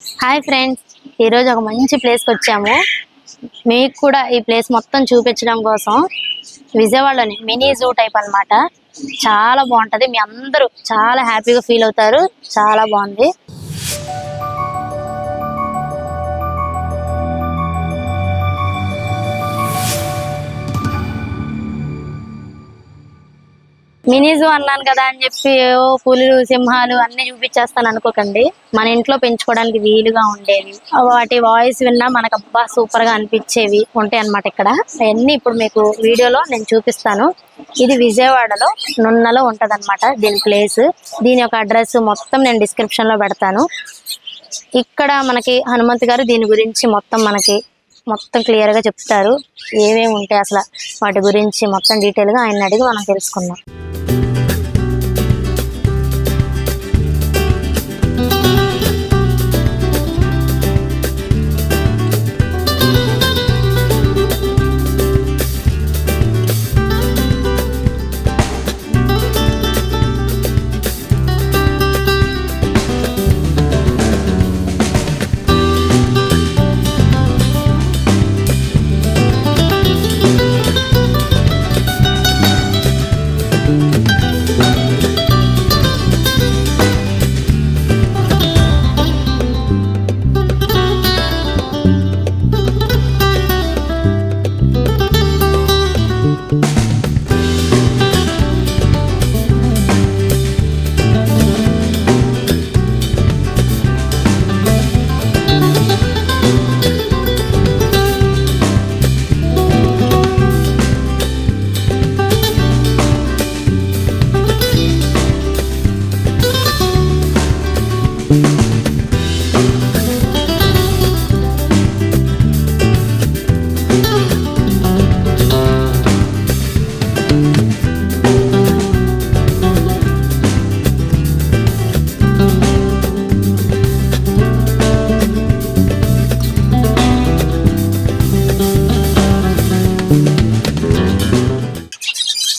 Hi friends, ఈరోజు ఒక మంచి ప్లేస్కి వచ్చాము. మీకు కూడా ఈ ప్లేస్ మొత్తం చూపించడం కోసం విజయవాడలోని మినీ జూ టైప్ అన్నమాట. చాలా బాగుంటుంది, మీ అందరూ చాలా హ్యాపీగా ఫీల్ అవుతారు. చాలా బాగుంది. మినీ జూ అన్నాను కదా అని చెప్పి పులులు సింహాలు అన్ని చూపించేస్తాను అనుకోకండి. మన ఇంట్లో పెంచుకోవడానికి వీలుగా ఉండేవి, వాటి వాయిస్ విన్నా మనకు అబ్బా సూపర్ గా అనిపించేవి ఉంటాయి అన్నమాట. ఇక్కడ అవన్నీ ఇప్పుడు మీకు వీడియోలో నేను చూపిస్తాను. ఇది విజయవాడలో నున్నలో ఉంటది అనమాట దీని ప్లేస్. దీని యొక్క అడ్రస్ మొత్తం నేను డిస్క్రిప్షన్ లో పెడతాను. ఇక్కడ మనకి హనుమంత్ గారు దీని గురించి మొత్తం క్లియర్ గా చెప్తారు. ఏమేమి ఉంటాయి అసలు వాటి గురించి మొత్తం డీటెయిల్ గా ఆయన అడిగి మనం తెలుసుకుందాం.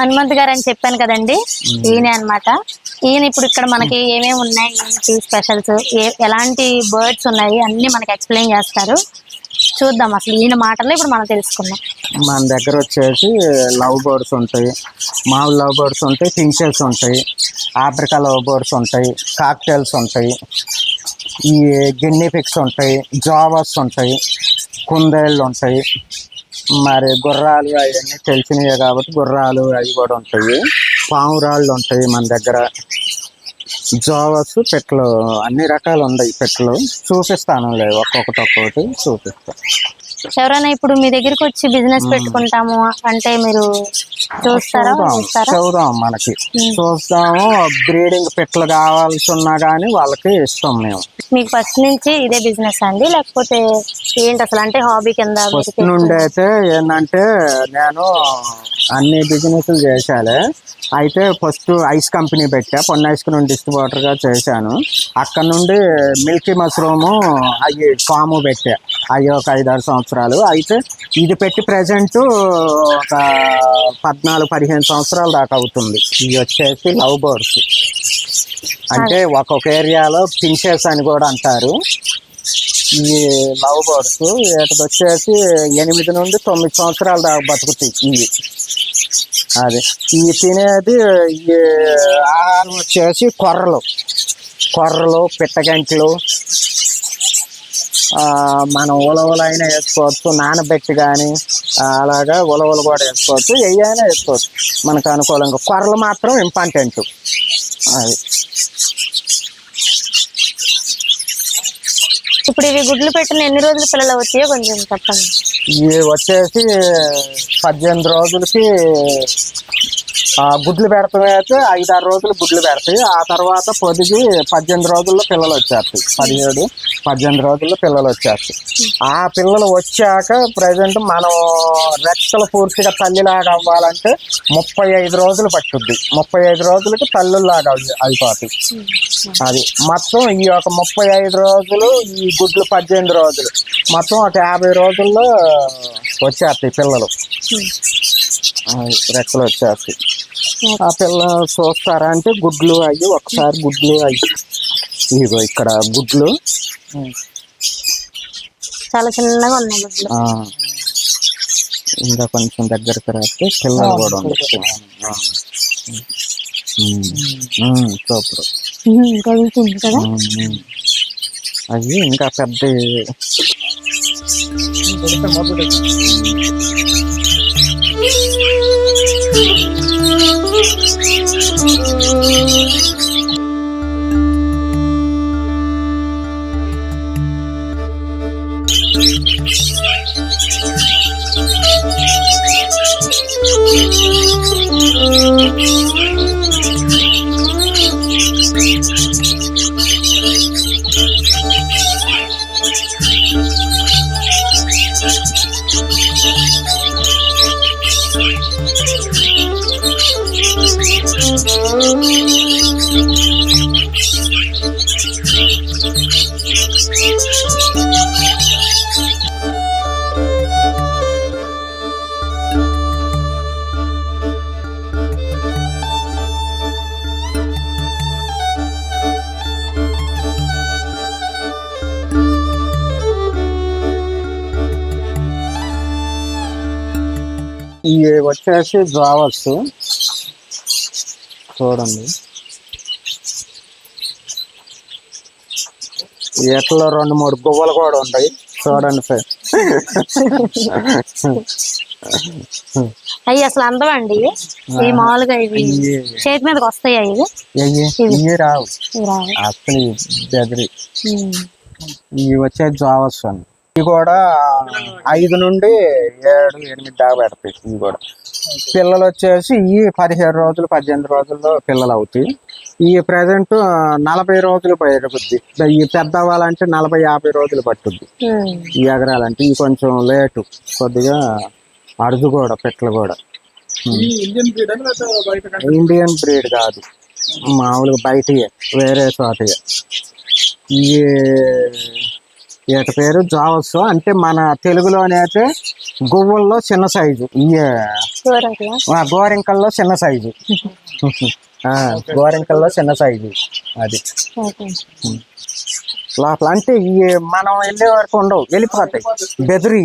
హనుమంత్ గారు అని చెప్పాను కదండి, ఈయనే అన్నమాట. ఈయన ఇప్పుడు ఇక్కడ మనకి ఏమేమి ఉన్నాయి, ఏంటి స్పెషల్స్, ఎలాంటి బర్డ్స్ ఉన్నాయి అన్ని మనకి ఎక్స్ప్లెయిన్ చేస్తారు. చూద్దాం అసలు ఈయన మాటల్లో ఇప్పుడు మనం తెలుసుకుందాం. మన దగ్గర వచ్చేసి లవ్ బర్డ్స్ ఉంటాయి, మామూలు లవ్ బర్డ్స్ ఉంటాయి, పించెస్ ఉంటాయి, ఆఫ్రికా లవ్ బర్డ్స్ ఉంటాయి, కాక్టైల్స్ ఉంటాయి, ఈ గిన్నీ పిక్స్ ఉంటాయి, జావాస్ ఉంటాయి, కుందేళ్ళు ఉంటాయి, మరి గుర్రాలు అవన్నీ తెలిసినవే కాబట్టి గుర్రాలు అవి కూడా ఉంటాయి, పావురాళ్ళు ఉంటాయి మన దగ్గర, జావాస్ పెట్లు అన్ని రకాలు ఉన్నాయి. పెట్లు చూపిస్తాను, లేదు ఒక్కొక్కటి చూపిస్తాను. ఎవరైనా ఇప్పుడు మీ దగ్గరికి వచ్చి బిజినెస్ పెట్టుకుంటాము అంటే మీరు చూద్దాం, మనకి చూస్తాము. బ్రీడింగ్ పెట్లు కావాల్సి ఉన్నా కానీ వాళ్ళకి ఇస్తాం మేము. మీకు ఫస్ట్ నుంచి ఇదే బిజినెస్ అండి, లేకపోతే ఏంటి అసలు అంటే హాబీ కింద? ఫస్ట్ నుండి అయితే ఏంటంటే నేను అన్ని బిజినెస్లు చేశాలే. అయితే ఫస్ట్ ఐస్ కంపెనీ పెట్టా, పొన్న ఐస్ క్రీమ్ డిస్ట్రిబ్యూటర్గా చేశాను. అక్కడ నుండి మిల్కీ మష్రూము అవి ఫాము పెట్టా, అవి ఒక 5-6 సంవత్సరాలు. అయితే ఇది పెట్టి ప్రజెంట్ ఒక 14-15 సంవత్సరాల దాకా అవుతుంది. ఇవి వచ్చేసి లవ్ బర్డ్స్, అంటే ఒక్కొక్క ఏరియాలో పించెస్ అని కూడా అంటారు. ఈ లవ్ బర్డ్స్ వీటికి వచ్చేసి 8 నుండి 9 సంవత్సరాల దాకా బతుకుతాయి ఇవి. అది ఇవి తినేది ఈ ఆహారం వచ్చేసి కొర్రలు, పిట్టగంటలు, మనం ఉలవలైనా వేసుకోవచ్చు, నానబెట్టి కానీ అలాగా ఉలవలు కూడా వేసుకోవచ్చు, ఏవైనా వేసుకోవచ్చు మనకు అనుకూలంగా. కొర్రలు మాత్రం ఇంపార్టెంట్. అది ఇప్పుడు ఇవి గుడ్లు పెట్టిన ఎన్ని రోజులు పిల్లలు వచ్చాయో కొంచెం చెప్పండి. ఇవి వచ్చేసి 18 రోజులకి గుడ్లు పెడతాయి. అయితే 5-6 రోజులు గుడ్లు పెడతాయి. ఆ తర్వాత పొదిగి 18 రోజుల్లో పిల్లలు వచ్చేస్తాయి. 17-18 రోజుల్లో పిల్లలు వచ్చేస్తాయి. ఆ పిల్లలు వచ్చాక ప్రజెంట్ మనం రెక్కలు పూర్తిగా తల్లిలాగా అవ్వాలంటే 35 రోజులు పట్టుద్ది. 35 రోజులకి తల్లులాగా అయిపోతాయి. అది మొత్తం ఈ ఒక 35 రోజులు, ఈ గుడ్లు 18 రోజులు, మొత్తం ఒక 50 రోజుల్లో వచ్చేస్తాయి పిల్లలు. రెక్కలు వచ్చేస్తాయి. ఆ పిల్ల చూస్తారా అంటే గుడ్లు అయ్యి ఒకసారి గుడ్లు అయ్యి ఇదిగో ఇక్కడ గుడ్లు చాలా చిన్నగా ఉన్నాయి గుడ్లు. ఇంకా కొంచెం దగ్గరికి రాస్తే పిల్లలు కూడా ఉండొచ్చు. సూపర్. కదులుతుంది కదా. అవి ఇంకా పెద్ద ఇవి వచ్చేసి జావర్స్ చూడండి. ఎట్లా 2-3 గువ్వలు కూడా ఉంటాయి చూడండి సార్. అవి అసలు అందమండి. ఇవి మామూలుగా ఇవి చేతి మీదకి వస్తాయా? ఇవి రావు అసలు బెదిరి. ఇవి వచ్చేసి జావర్స్ అండి. ఇవి కూడా 5 నుండి 7-8 దాకా పెడతాయి. ఇవి కూడా పిల్లలు వచ్చేసి ఇవి 17 రోజులు 18 రోజుల్లో పిల్లలు అవుతాయి. ఈ ప్రజెంట్ 40 రోజులు పైరుద్ది. ఈ పెద్ద అవ్వాలంటే 40-50 రోజులు పట్టుద్ది. ఈ ఎగరాలంటే ఇవి కొంచెం లేటు కొద్దిగా అరుదు కూడా పెట్టలు కూడా. ఇండియన్ బ్రీడ్ కాదు, మామూలుగా బయటయే వేరే చోటయే. ఈ వీటి పేరు జావస్. అంటే మన తెలుగులోనైతే గువ్వల్లో చిన్న సైజు, గోరింకల్లో చిన్న సైజు, గోరింకల్లో చిన్న సైజు అది లోపల. అంటే ఇవి మనం వెళ్ళే వరకు ఉండవు, వెళ్ళిపోతాయి బెదిరి.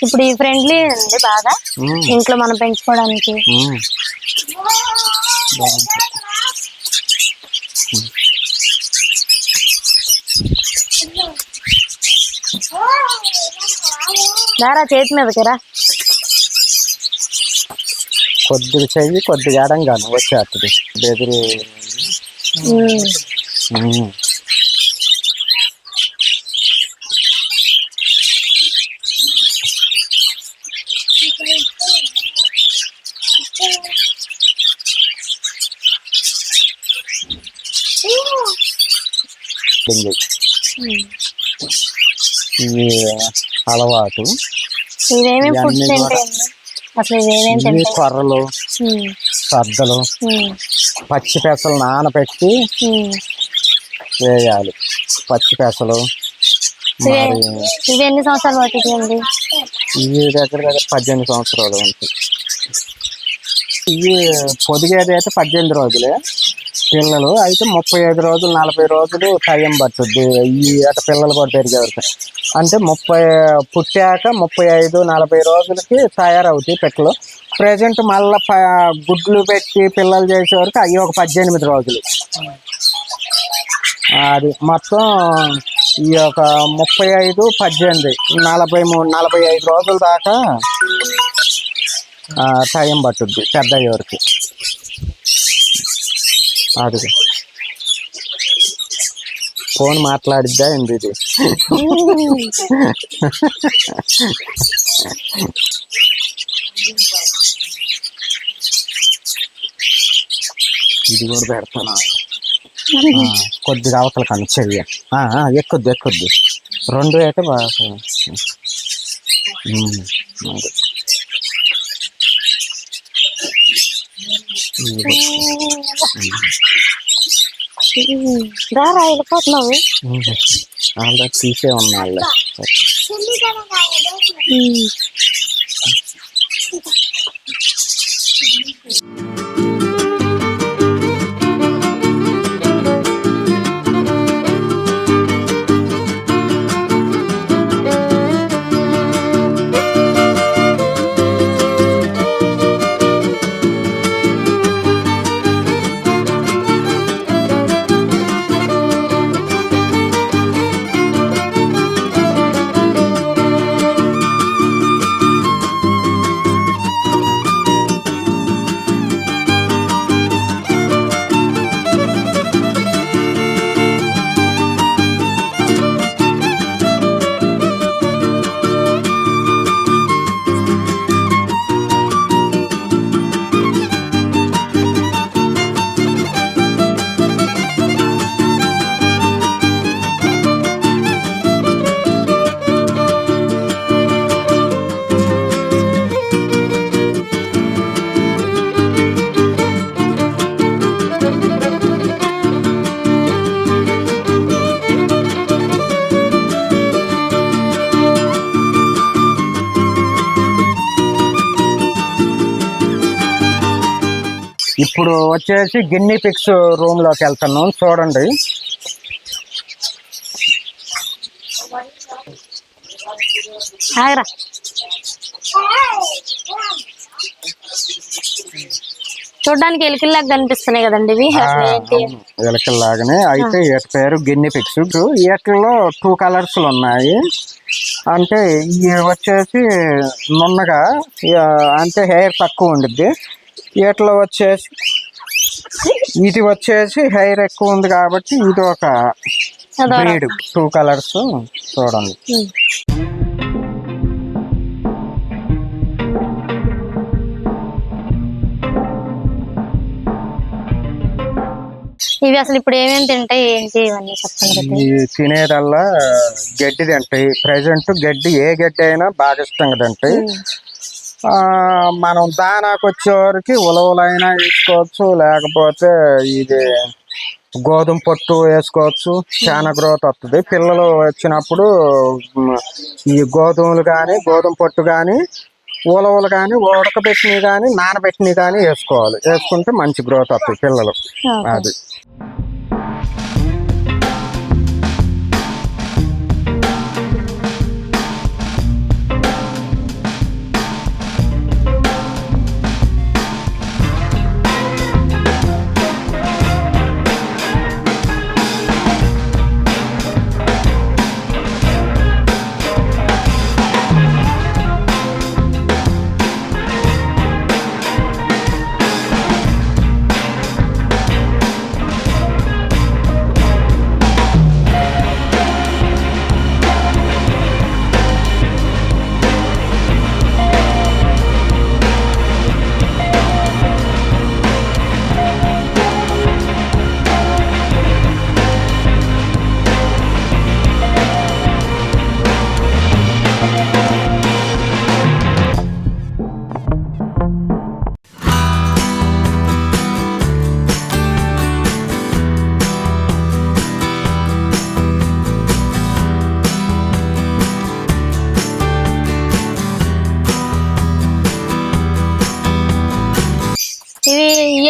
ఇప్పుడు ఈ ఫ్రెండ్లీ అండి బాగా ఇంట్లో మనం పెంచుకోవడానికి. దారా చేతి మీదకి రా. కొద్దిగా చెయ్యి కొద్దిగా ఆడంగాను వచ్చేస్తుంది బెదిరి. ఈ అలవాటు ఇవేమేమి ఇవన్నీ ఫుడ్స్ కూడా తింటాయండి అసలు ఇవేమేమి ఇవి తింటాయి? కొర్రలు, ఉమ్, సద్దలు, ఉమ్, పచ్చి పెసలు నానబెట్టి ఉమ్. వేయాలి. పచ్చి పెసలు ఇవే మరి ఇవి ఎన్ని సంవత్సరాలు పట్టుతాయండి? ఇవి దగ్గర దగ్గర 18 సంవత్సరాలు ఉంటాయి. ఇవి పొదిగేది అయితే 18 రోజులే. పిల్లలు అయితే 35 రోజులు 40 రోజులు టైం పట్టుద్ది. ఈ అట పిల్లలు కూడా పెరిగే వరకు అంటే 30 పుట్టాక 35 40 రోజులకి తయారవుతాయి పెట్టలు. ప్రజెంట్ మళ్ళీ గుడ్లు పెట్టి పిల్లలు చేసే వరకు అవి ఒక 18 రోజులు. అది మొత్తం ఈ యొక్క 35, 18, 43, 45 రోజుల దాకా టైం పట్టుద్ది పెద్ద అయ్యేవరకు. అది ఫోన్ మాట్లాడిద్దా ఏంది ఇది? ఇది కూడా పెడతాను. కొద్దిగా అవతల కానీ చెయ్య ఎక్కుద్ది ఎక్కుద్ది. 2 అయితే బాగా దారా వెళ్ళిపోతున్నావు. ఆల్రెడీ తీసే ఉన్నా. ఇప్పుడు వచ్చేసి గిన్నీ పిక్స్ రూమ్ లోకి వెళ్తున్నాం. చూడండి. ఆగరా. చూడడానికి ఎలికల్లాగా కనిపిస్తున్నాయి కదండి ఇవి. ఎలకల్లాగానే అయితే వీటి పేరు గిన్నీ పిక్స్. వీటిలో 2 కలర్స్ ఉన్నాయి. అంటే ఇవి వచ్చేసి నున్నగా అంటే హెయిర్ తక్కువ ఉండిద్ది. వీటిలో వచ్చేసి ఇది వచ్చేసి హెయిర్ ఎక్కువ ఉంది కాబట్టి ఇది ఒక బ్రీడ్. 2 కలర్స్ చూడండి. ఇవి అసలు ఇప్పుడు ఏమేమి తింటాయి ఏంటి ఇవన్నీ చెప్పండి. ఇవి తినేదల్లా గడ్డి తింటాయి. ప్రజెంట్ గడ్డి ఏ గడ్డి అయినా బాగా ఇష్టంగా తింటాయి. మనం దానాకు వచ్చేవరకు ఉలవలైనా వేసుకోవచ్చు, లేకపోతే ఇది గోధుమ పొట్టు వేసుకోవచ్చు. చాలా గ్రోత్ వస్తుంది. పిల్లలు వచ్చినప్పుడు ఈ గోధుమలు కానీ గోధుమ పొట్టు కానీ ఉలవలు కానీ ఉడకబెట్టినవి కానీ నానబెట్టినవి కానీ వేసుకోవాలి. వేసుకుంటే మంచి గ్రోత్ వస్తుంది పిల్లలు. అది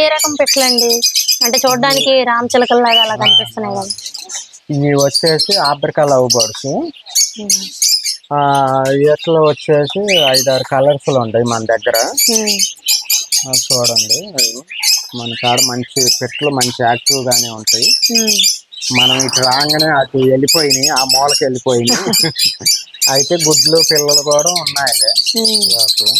ఏ రకం పెట్టలండి? అంటే చూడడానికి రామచిలకల్లాగా అలా కనిపిస్తున్నాయి కదా. ఇవి వచ్చేసి ఆఫ్రికా లవ్ బర్డ్స్. వీటిలో వచ్చేసి 5-6 కలర్స్లు ఉంటాయి మన దగ్గర. చూడండి, మన కాడ మంచి పెట్లు మంచి యాక్టివ్గానే ఉంటాయి. మనం ఇటు రాగానే అటు వెళ్ళిపోయినాయి, ఆ మూలకి వెళ్ళిపోయినాయి. అయితే గుడ్లు పిల్లలు కూడా ఉన్నాయి లోపల.